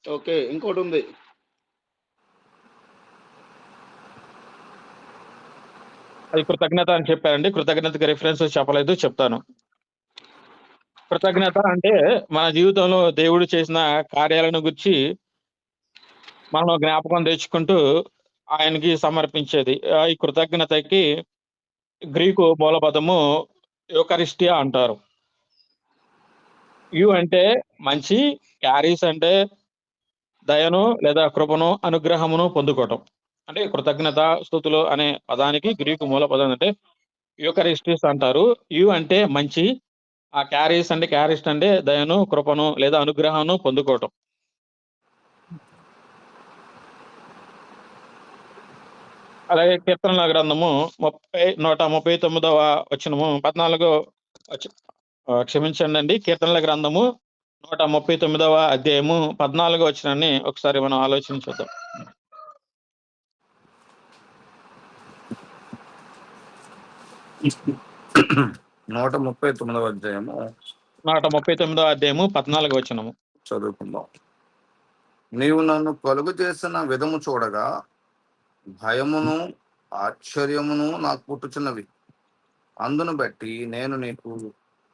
ఓకే, ఇంకోటి ఉంది. అది కృతజ్ఞత అని చెప్పారండి. కృతజ్ఞతకి రిఫరెన్స్ చెప్పలేదు, చెప్తాను. కృతజ్ఞత అంటే మన జీవితంలో దేవుడు చేసిన కార్యాలను గురించి మనం జ్ఞాపకం తెచ్చుకుంటూ ఆయనకి సమర్పించేది. ఈ కృతజ్ఞతకి గ్రీకు మూలపదము యూకరిస్టియా అంటారు. యు అంటే మంచి, క్యారీస్ అంటే దయను లేదా కృపను, అనుగ్రహమును పొందుకోవటం. అంటే కృతజ్ఞత స్తుతులు అనే పదానికి గ్రీకు మూల పదం అంటే యూకరిస్టిస్ అంటారు. యు అంటే మంచి, ఆ క్యారిస్ట్ అంటే దయను, కృపను లేదా అనుగ్రహాన్ని పొందుకోవటం. అలాగే కీర్తనల గ్రంథము 139వ వచనము 14 క్షమించండి అండి. కీర్తనల గ్రంథము 139వ అధ్యాయము 14వ వచనాన్ని ఒకసారి మనం ఆలోచించుద్దాం. నూట 39వ అధ్యాయము 139వ అధ్యాయము 14వ వచనము చదువుకుందాం. నీవు నన్ను కలుగు చేసిన విధము చూడగా భయమును ఆశ్చర్యమును నాకు పుట్టుచున్నవి. అందును బట్టి నేను నీకు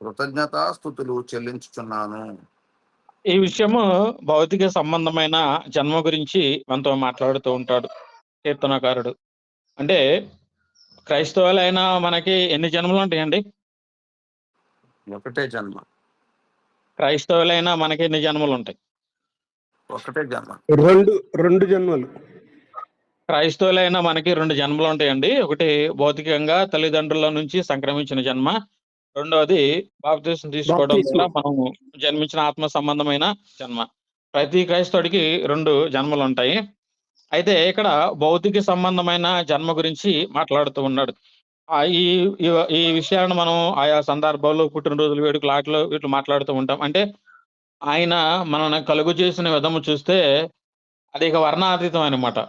కృతజ్ఞతాస్తుతులు చెల్లించుచున్నాను. ఈ విషయము భౌతిక సంబంధమైన జన్మ గురించి మనతో మాట్లాడుతూ ఉంటాడు కీర్తనకారుడు. అంటే క్రైస్తవులైన మనకి ఎన్ని జన్మలు ఉంటాయండి? ఒకటే జన్మ. క్రైస్తవులైన మనకి ఎన్ని జన్మలు ఉంటాయి? ఒకటే జన్మ. రెండు జన్మలు. క్రైస్తవులైన మనకి 2 జన్మలు ఉంటాయండి. ఒకటి భౌతికంగా తల్లిదండ్రుల నుంచి సంక్రమించిన జన్మ, రెండవది బాప్తిసం తీసుకోవడం ద్వారా మనం జన్మించిన ఆత్మ సంబంధమైన జన్మ. ప్రతి క్రైస్తవుడికి 2 జన్మలు ఉంటాయి. అయితే ఇక్కడ భౌతిక సంబంధమైన జన్మ గురించి మాట్లాడుతూ ఉన్నాడు. ఈ ఈ విషయాలను మనం ఆయా సందర్భాల్లో పుట్టినరోజులు, వేడుకలు, వీటిలో మాట్లాడుతూ ఉంటాం. అంటే ఆయన మనల్ని కలుగు చేసిన విధము చూస్తే అది ఇక వర్ణాతీతం అనమాట.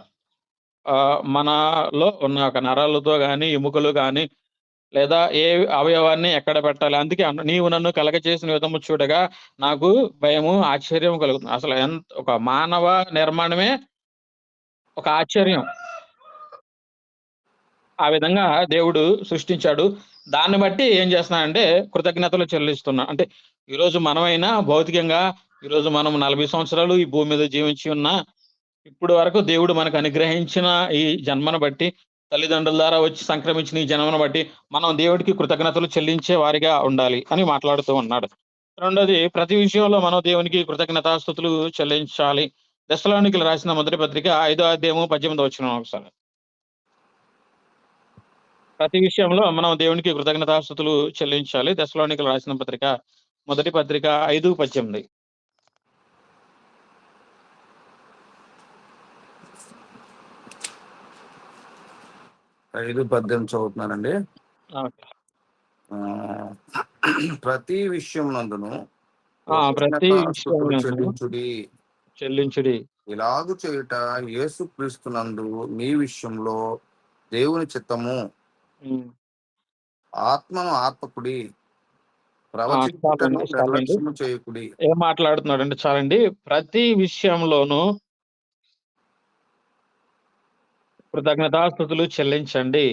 మనలో ఉన్న ఒక నరాలతో గాని, ఎముకలు గాని లేదా ఏ అవయవాన్ని ఎక్కడ పెట్టాలి. అందుకే నీవు నన్ను కలగచేసిన విధము చూడగా నాకు భయము, ఆశ్చర్యం కలుగుతుంది. అసలు ఒక మానవ నిర్మాణమే ఒక ఆశ్చర్యం. ఆ విధంగా దేవుడు సృష్టించాడు. దాన్ని బట్టి ఏం చేస్తున్నానంటే కృతజ్ఞతలు చెల్లిస్తున్నా. అంటే ఈరోజు మనమైనా భౌతికంగా ఈరోజు మనం 40 సంవత్సరాలు ఈ భూమి మీద జీవించి ఉన్నా ఇప్పుడు వరకు దేవుడు మనకు అనుగ్రహించిన ఈ జన్మను బట్టి, తల్లిదండ్రుల ద్వారా వచ్చి సంక్రమించిన ఈ జన్మను బట్టి మనం దేవుడికి కృతజ్ఞతలు చెల్లించే వారిగా ఉండాలి అని మాట్లాడుతూ ఉన్నాడు. రెండోది, ప్రతి విషయంలో మనం దేవునికి కృతజ్ఞతాస్తుతులు చెల్లించాలి. దెస్సలోనికీయులకు రాసిన మొదటి పత్రిక 5వ అధ్యాయము 18వ వచనం ఒకసారి. ప్రతి విషయంలో మనం దేవునికి కృతజ్ఞతాస్తుతులు చెల్లించాలి. దెస్సలోనికీయులకు రాసిన పత్రిక మొదటి పత్రిక 5:18. 5:18 చదువుతున్నానండి. ఓకే. ప్రతి విషయం నందును ప్రతి విషయంలోనూ చెల్లించుడి. ఇలాగు చేయుట యేసుక్రీస్తునందు మీ విషయంలో దేవుని చిత్తము. ఆత్మను ఆత్మకుడి, చాలండి, ప్రవచించుటను చాలండి. నిర్లక్ష్యము చేయకుడి. ఏం మాట్లాడుతున్నాడంటే చాలండి. ప్రతి విషయంలోనూ కృతజ్ఞతాస్తుతులు చెల్లించండి.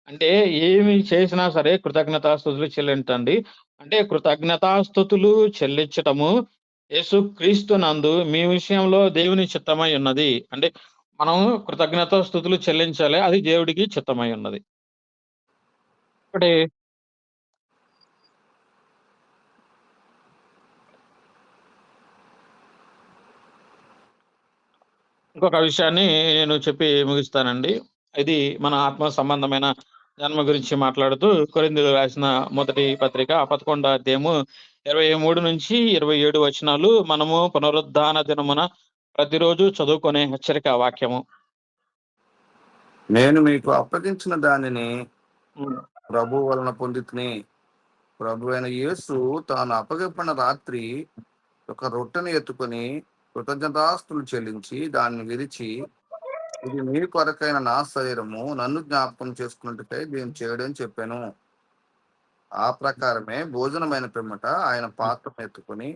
అంటే ఏమి చేసినా సరే కృతజ్ఞతాస్తుతులు చెల్లించండి. అంటే కృతజ్ఞతాస్తుతులు చెల్లించటము యేసుక్రీస్తునందు మీ విషయంలో దేవుని చిత్తమై ఉన్నది. అంటే మనం కృతజ్ఞతాస్తుతులు చెల్లించాలి. అది దేవుడికి చిత్తమై ఉన్నది. ఒకటి ఇంకొక విషయాన్ని నేను చెప్పి ముగిస్తానండి. ఇది మన ఆత్మ సంబంధమైన జన్మ గురించి మాట్లాడుతూ కొరింథీయులకు రాసిన మొదటి పత్రిక 11వ అధ్యాయము 23-27 వచనాలు మనము పునరుద్ధాన దినమున ప్రతిరోజు చదువుకునే హెచ్చరిక వాక్యము. నేను మీకు అప్పగించిన దానిని హ్మ్. ప్రభు వలన పొందితిని. ప్రభు అయిన యేసు తాను అప్పగించిన రాత్రి ఒక రొట్టెను ఎత్తుకొని కృతజ్ఞతాస్తులు చెల్లించి దాన్ని విరిచి, ఇది మీ కొరకైన నా శరీరము, నన్ను జ్ఞాపకం చేసుకున్నట్టుకై దీన్ని చేయడం చెప్పాను. ఆ ప్రకారమే భోజనమైన పిమ్మట ఆయన పాత్రను ఎత్తుకొని,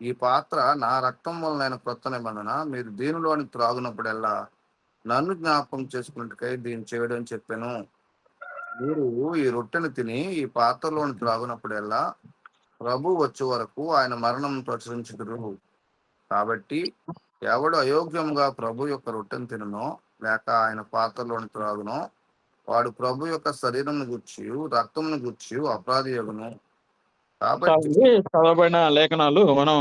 ఈ పాత్ర నా రక్తం వలన క్రొత్త నిబంధన, మీరు దీనిలోని త్రాగునప్పుడల్లా నన్ను జ్ఞాపకం చేసుకున్నట్టుకై దీన్ని చేయడం చెప్పాను. మీరు ఈ రొట్టెను తిని ఈ పాత్రలోని త్రాగునప్పుడల్లా ప్రభు వచ్చే వరకు ఆయన మరణం ప్రచురించుదురు. కాబట్టి ఎవడు అయోగ్యంగా ప్రభు యొక్క రొట్టెను తిననో లేక ఆయన పాత్రలోని త్రాగునో వాడు ప్రభు యొక్క శరీరంను గూర్చి రక్తమును గూర్చి అపరాధి యగును. కాబట్టి చాలండి. చదవబడిన లేఖనాలు మనం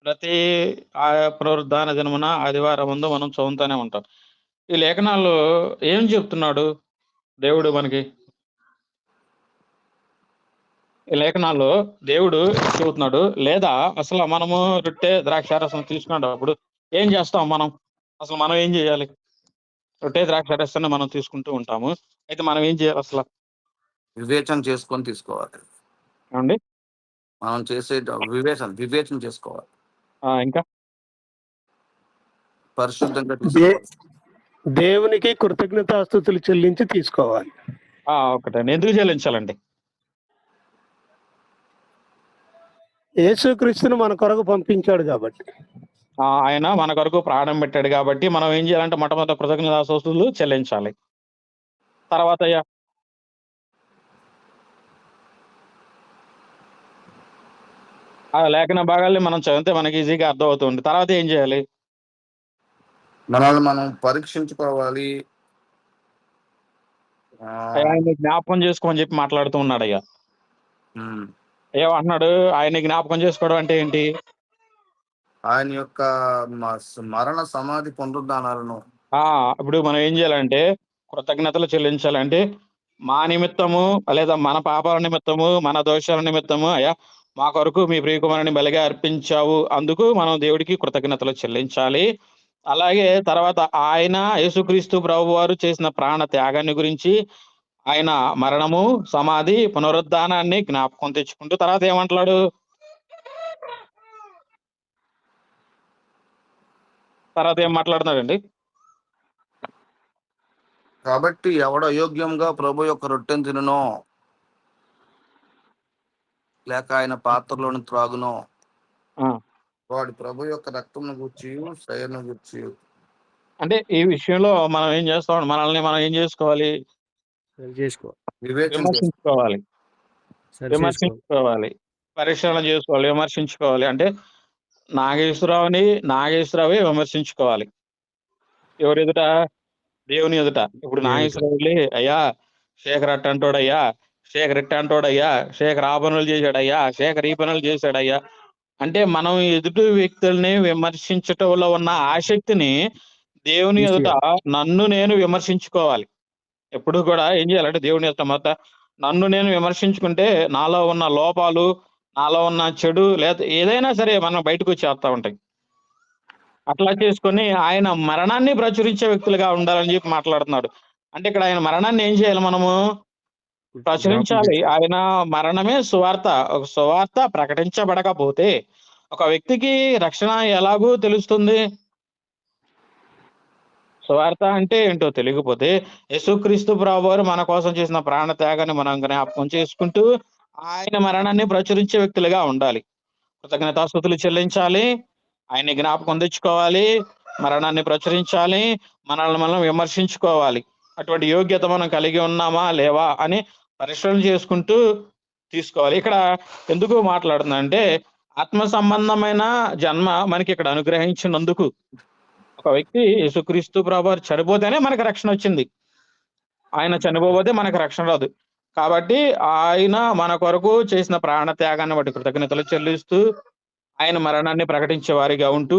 ప్రతి పునరుద్ధాన దినమున ఆదివారం ముందు మనం చదువుతూనే ఉంటాం. ఈ లేఖనాల్లో ఏం చెప్తున్నాడు దేవుడు మనకి? ఈ లేఖనాల్లో దేవుడు చెబుతున్నాడు. లేదా అసలు మనము రొట్టె ద్రాక్షారసం తీసుకునేటప్పుడు ఏం చేస్తాం మనం? అసలు మనం ఏం చేయాలి? రొట్టె ద్రాక్షారసాన్ని మనం తీసుకుంటూ ఉంటాము. అయితే మనం ఏం చేయాలి అసలు? వివేచన చేసుకొని తీసుకోవాలి. ఏమండి? మనం చేసే వివేచన చేసుకోవాలి. ఇంకా పరిశుద్ధంగా దే తీసుకోవాలి. దేవునికి కృతజ్ఞతాస్తుతులు చెల్లించి తీసుకోవాలి. ఒకటండి. ఎందుకు చెల్లించాలండి? యేసుక్రీస్తును మన కొరకు పంపించాడు కాబట్టి. ఆయన మన కొరకు ప్రాణం పెట్టాడు కాబట్టి మనం ఏం చేయాలంటే మొట్టమొదటి కృతజ్ఞతాస్తుతులు చెల్లించాలి. తర్వాత ఆ లేఖన భాగాల్ని మనం చదివితే మనకి ఈజీగా అర్థమవుతుంది. తర్వాత ఏం చేయాలి? మనల్ని మనం పరీక్షించుకోవాలి. ఆయన్ని జ్ఞాపకం చేసుకోమని చెప్పి మాట్లాడుతూ ఉన్నాడు అయ్యా. ఏమంటున్నాడు? ఆయన్ని జ్ఞాపకం చేసుకోవడం అంటే ఏంటి? ఆయన యొక్క మరణ సమాధి పునరుద్ధానాలను ఇప్పుడు మనం ఏం చేయాలంటే కృతజ్ఞతలు చెల్లించాలంటే మా నిమిత్తము లేదా మన పాపాల నిమిత్తము మన దోషాల నిమిత్తము అయ్యా మా కొరకు మీ ప్రియకుమారుని బలిగా అర్పించావు, అందుకు మనం దేవుడికి కృతజ్ఞతలు చెల్లించాలి. అలాగే తర్వాత ఆయన యేసుక్రీస్తు ప్రభు వారు చేసిన ప్రాణ త్యాగాన్ని గురించి, ఆయన మరణము, సమాధి, పునరుద్ధానాన్ని జ్ఞాపకం తెచ్చుకుంటూ తర్వాత ఏమంటున్నాడు? తర్వాత ఏం మాట్లాడుతున్నాడండి? కాబట్టి ఎవడు అయోగ్యంగా ప్రభు యొక్క రొట్టెను తిననో లేక ఆయన పాత్రలోని త్రాగునో వాడు ప్రభు యొక్క రక్తంను గూర్చి శరీరం గూర్చి. అంటే ఈ విషయంలో మనం ఏం చేస్తాం? మనల్ని మనం ఏం చేసుకోవాలి? విమర్శించుకోవాలి, పరిశీలన చేసుకోవాలి, విమర్శించుకోవాలి. అంటే నాగేశ్వరరావే విమర్శించుకోవాలి. ఎవరు ఎదుట? దేవుని ఎదుట. ఇప్పుడు నాగేశ్వరరావు వెళ్ళి అయ్యా శేఖర్ అట్ట అంటోడయ్యా, శేఖర్ ఇట్ట అంటోడయ్యా, శేఖర్ ఆ పనులు చేశాడయ్యా, శేఖర్ ఈ పనులు చేశాడయ్యా అంటే మనం ఎదుటి వ్యక్తుల్ని విమర్శించటంలో ఉన్న ఆసక్తిని దేవుని ఎదుట నన్ను నేను విమర్శించుకోవాలి. ఎప్పుడు కూడా ఏం చేయాలంటే దేవుని యొక్క మొత్తం నన్ను నేను విమర్శించుకుంటే నాలో ఉన్న లోపాలు, నాలో ఉన్న చెడు లేదా ఏదైనా సరే మనం బయటకు వచ్చేస్తా ఉంటాయి. అట్లా చేసుకొని ఆయన మరణాన్ని ప్రచురించే వ్యక్తులుగా ఉండాలని చెప్పి మాట్లాడుతున్నాడు. అంటే ఇక్కడ ఆయన మరణాన్ని ఏం చేయాలి? మనము ప్రచురించాలి. ఆయన మరణమే సువార్త. ఒక సువార్త ప్రకటించబడకపోతే ఒక వ్యక్తికి రక్షణ ఎలాగూ తెలుస్తుంది? సువార్త అంటే ఏంటో తెలియకపోతే యేసుక్రీస్తు ప్రభువారు మన కోసం చేసిన ప్రాణ త్యాగాన్ని మనం జ్ఞాపకం చేసుకుంటూ ఆయన మరణాన్ని ప్రచురించే వ్యక్తులుగా ఉండాలి. కృతజ్ఞతాస్తుతులు చెల్లించాలి, ఆయన్ని జ్ఞాపకం తెచ్చుకోవాలి, మరణాన్ని ప్రచురించాలి, మనల్ని మనం విమర్శించుకోవాలి. అటువంటి యోగ్యత మనం కలిగి ఉన్నామా లేవా అని పరిశీలన చేసుకుంటూ తీసుకోవాలి. ఇక్కడ ఎందుకు మాట్లాడుతున్నా అంటే ఆత్మ సంబంధమైన జన్మ మనకి ఇక్కడ అనుగ్రహించినందుకు ఒక వ్యక్తి యేసుక్రీస్తు ప్రభువారు చనిపోతేనే మనకు రక్షణ వచ్చింది. ఆయన చనిపోతే మనకు రక్షణ రాదు. కాబట్టి ఆయన మన కొరకు చేసిన ప్రాణ త్యాగాన్ని బట్టి కృతజ్ఞతలు చెల్లిస్తూ ఆయన మరణాన్ని ప్రకటించే వారిగా ఉంటూ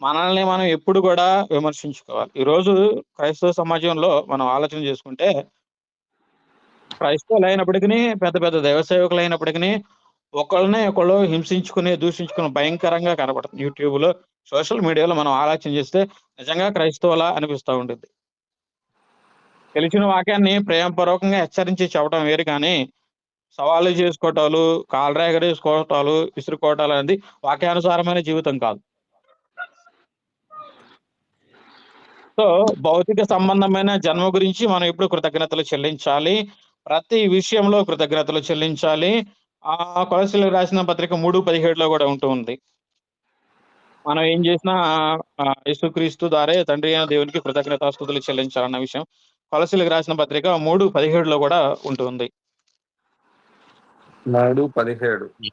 మనల్ని మనం ఎప్పుడు కూడా విమర్శించుకోవాలి. ఈరోజు క్రైస్తవ సమాజంలో మనం ఆలోచన చేసుకుంటే క్రైస్తవులు అయినప్పటికీ పెద్ద పెద్ద దైవ సేవకులు అయినప్పటికీ ఒకళ్ళనే ఒకళ్ళు హింసించుకుని దూషించుకుని భయంకరంగా కనపడుతుంది. యూట్యూబ్లో సోషల్ మీడియాలో మనం ఆలోచన చేస్తే నిజంగా క్రైస్తవులా అనిపిస్తూ ఉంటుంది. తెలిసిన వాక్యాన్ని ప్రేమపూర్వకంగా హెచ్చరించి చెప్పడం వేరు కానీ సవాళ్ళు చేసుకోవటాలు, కాళ్ళు ఎగరేసుకోవటాలు, విసురుకోవటాలు అనేది వాక్యానుసారమైన జీవితం కాదు. సో భౌతిక సంబంధమైన జన్మ గురించి మనం ఎప్పుడు కృతజ్ఞతలు చెల్లించాలి. ప్రతి విషయంలో కృతజ్ఞతలు చెల్లించాలి. కొలస్సీలకు రాసిన పత్రిక 3:17 కూడా ఉంటూ ఉంది. మనం ఏం చేసినా యేసుక్రీస్తు ద్వారే తండ్రి అయిన దేవునికి కృతజ్ఞతాస్తుతులు చెల్లించాలన్న విషయం కొలస్సీలకు రాసిన పత్రిక 3:17 కూడా ఉంటుంది. 3:17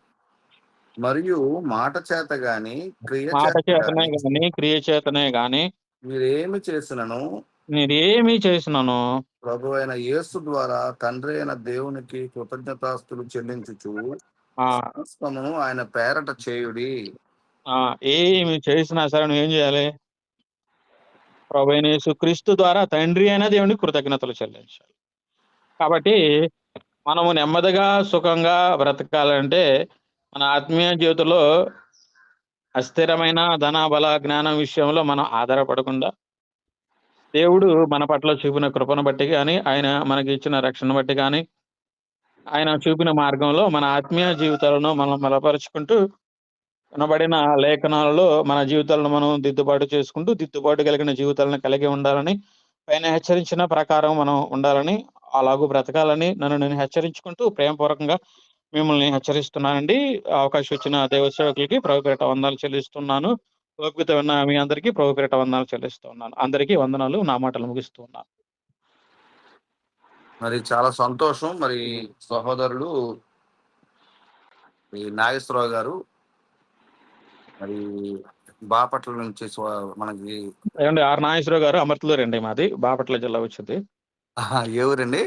మరియు మాట చేత గాని క్రియ మాట చేత చేతనే గాని గాని క్రియ చేతనే గాని మీరేమి చేసినను నేనేమి చేసినాను ప్రభు అయిన యేసు ద్వారా తండ్రి అయిన దేవునికి కృతజ్ఞతాస్తులు చెల్లించుచు ఆ సమస్తమును ఆయన పేరట చేయుడి. ఏమి చేసినా సరే నువ్వు ఏం చేయాలి? ప్రభువైన యేసుక్రీస్తు ద్వారా తండ్రి అయిన దేవునికి కృతజ్ఞతలు చెల్లించాలి. కాబట్టి మనము నెమ్మదిగా సుఖంగా బ్రతకాలంటే మన ఆత్మీయ జీవితంలో అస్థిరమైన ధన బల జ్ఞానం విషయంలో మనం ఆధారపడకుండా దేవుడు మన పట్ల చూపిన కృపను బట్టి కానీ ఆయన మనకి ఇచ్చిన రక్షణ బట్టి కానీ ఆయన చూపిన మార్గంలో మన ఆత్మీయ జీవితాలను మనం బలపరుచుకుంటూ వినబడిన లేఖనాలలో మన జీవితాలను మనం దిద్దుబాటు చేసుకుంటూ దిద్దుబాటు కలిగిన జీవితాలను కలిగి ఉండాలని పైన హెచ్చరించిన ప్రకారం మనం ఉండాలని అలాగూ బ్రతకాలని నన్ను నేను హెచ్చరించుకుంటూ ప్రేమపూర్వకంగా మిమ్మల్ని హెచ్చరిస్తున్నానండి. అవకాశం ఇచ్చిన దైవ సేవకులకి ప్రభు పేరిట వందనాలు చెల్లిస్తున్నాను. ఓపికత విన్న మీ అందరికీ ప్రభు పేరిట వందనాలు చెల్లిస్తున్నాను. అందరికీ వందనాలు. నా మాటలు ముగిస్తున్నాను. మరి చాలా సంతోషం. మరి సహోదరుడు ఈ నాగేశ్వరరావు గారు మరి బాపట్ల నుంచి మనకి ఏమండి ఆర్ నాగేశ్వరరావు గారు అమర్తలూరు అండి మాది బాపట్ల జిల్లా వచ్చింది. ఏ ఊరండి?